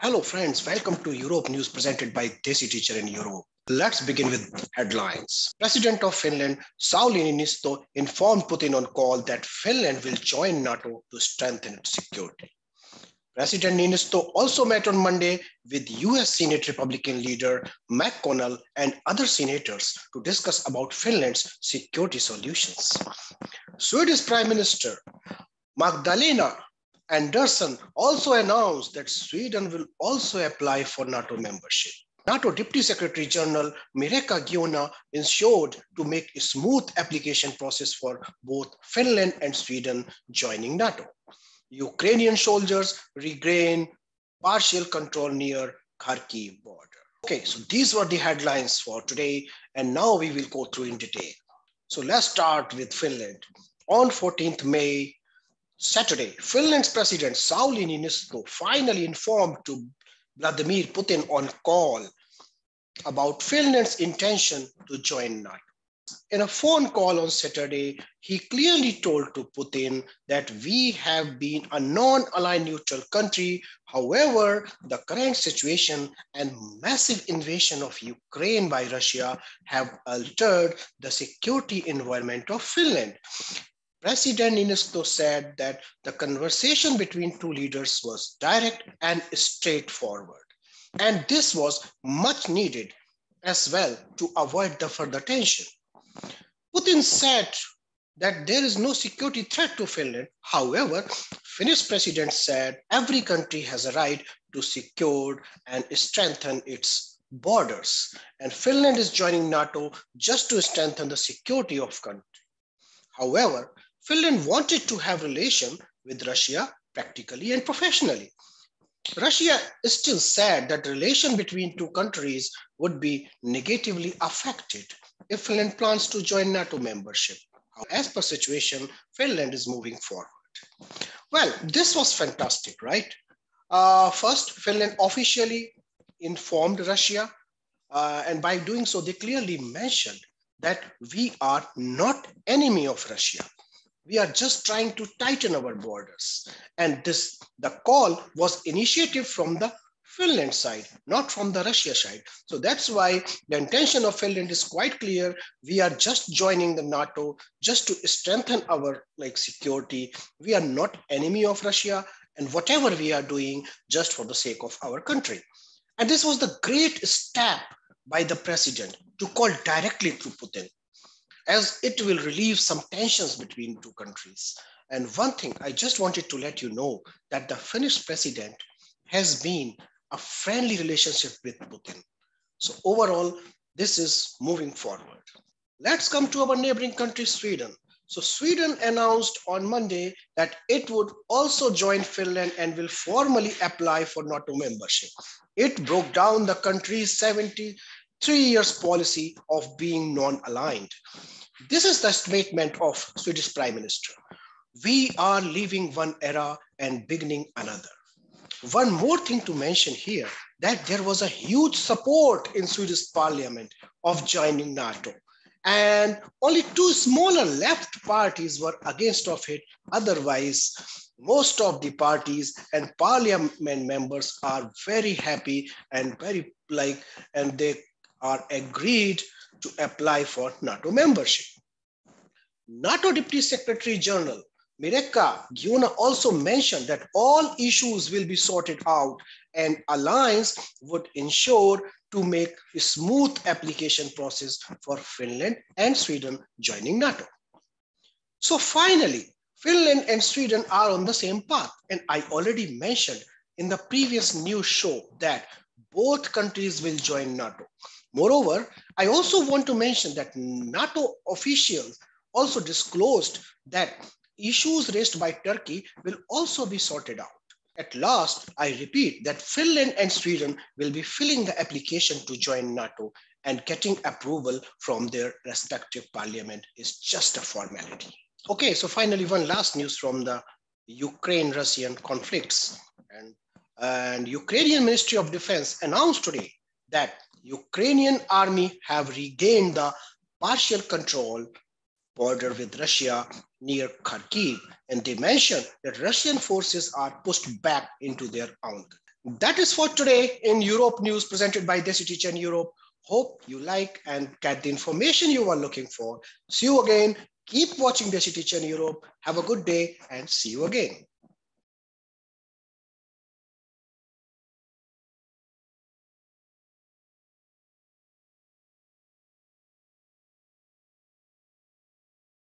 Hello friends, welcome to Europe News presented by Desi teacher in Europe. Let's begin with headlines. President of Finland, Sauli Niinisto, informed Putin on call that Finland will join NATO to strengthen its security. President Niinistö also met on Monday with US Senate Republican leader McConnell and other senators to discuss about Finland's security solutions. Swedish Prime Minister Magdalena Andersson also announced that Sweden will also apply for NATO membership. NATO Deputy Secretary General Mircea Geoana ensured to make a smooth application process for both Finland and Sweden joining NATO. Ukrainian soldiers regain partial control near Kharkiv border. Okay, so these were the headlines for today, and now we will go through in detail. So let's start with Finland. On 14th May, Saturday, Finland's President Sauli Niinisto finally informed to Vladimir Putin on call about Finland's intention to join NATO. In a phone call on Saturday, he clearly told to Putin that we have been a non-aligned neutral country. However, the current situation and massive invasion of Ukraine by Russia have altered the security environment of Finland. President Niinistö said that the conversation between two leaders was direct and straightforward. And this was much needed as well to avoid the further tension. Putin said that there is no security threat to Finland. However, Finnish president said every country has a right to secure and strengthen its borders. And Finland is joining NATO just to strengthen the security of country. However, Finland wanted to have relation with Russia practically and professionally. Russia still said that the relation between two countries would be negatively affected if Finland plans to join NATO membership. As per situation, Finland is moving forward. Well, this was fantastic, right? First, Finland officially informed Russia, and by doing so, they clearly mentioned that we are not enemy of Russia. We are just trying to tighten our borders. And the call was initiative from the Finland side, not from the Russia side. So that's why the intention of Finland is quite clear. We are just joining the NATO just to strengthen our security. We are not enemy of Russia, and whatever we are doing just for the sake of our country. And this was the great step by the president to call directly to Putin, as it will relieve some tensions between two countries. And one thing I just wanted to let you know that the Finnish president has been a friendly relationship with Putin. So overall, this is moving forward. Let's come to our neighboring country, Sweden. So Sweden announced on Monday that it would also join Finland and will formally apply for NATO membership. It broke down the country's 73 years policy of being non-aligned. This is the statement of Swedish Prime Minister. We are leaving one era and beginning another. One more thing to mention here, that there was a huge support in Swedish parliament of joining NATO. And only two smaller left parties were against of it. Otherwise, most of the parties and parliament members are very happy and and they are agreed to apply for NATO membership. NATO Deputy Secretary General Mircea Geoana also mentioned that all issues will be sorted out and alliance would ensure to make a smooth application process for Finland and Sweden joining NATO. So finally, Finland and Sweden are on the same path. And I already mentioned in the previous news show that both countries will join NATO. Moreover, I also want to mention that NATO officials also disclosed that issues raised by Turkey will also be sorted out. At last, I repeat that Finland and Sweden will be filling the application to join NATO, and getting approval from their respective parliament is just a formality. Okay, so finally, one last news from the Ukraine-Russian conflicts. And Ukrainian Ministry of Defense announced today that Ukrainian army have regained the partial control border with Russia near Kharkiv, and they mentioned that Russian forces are pushed back into their own. That is for today in Europe news presented by Desi Teacher in Europe. Hope you like and get the information you are looking for. See you again. Keep watching Desi Teacher in Europe. Have a good day and see you again.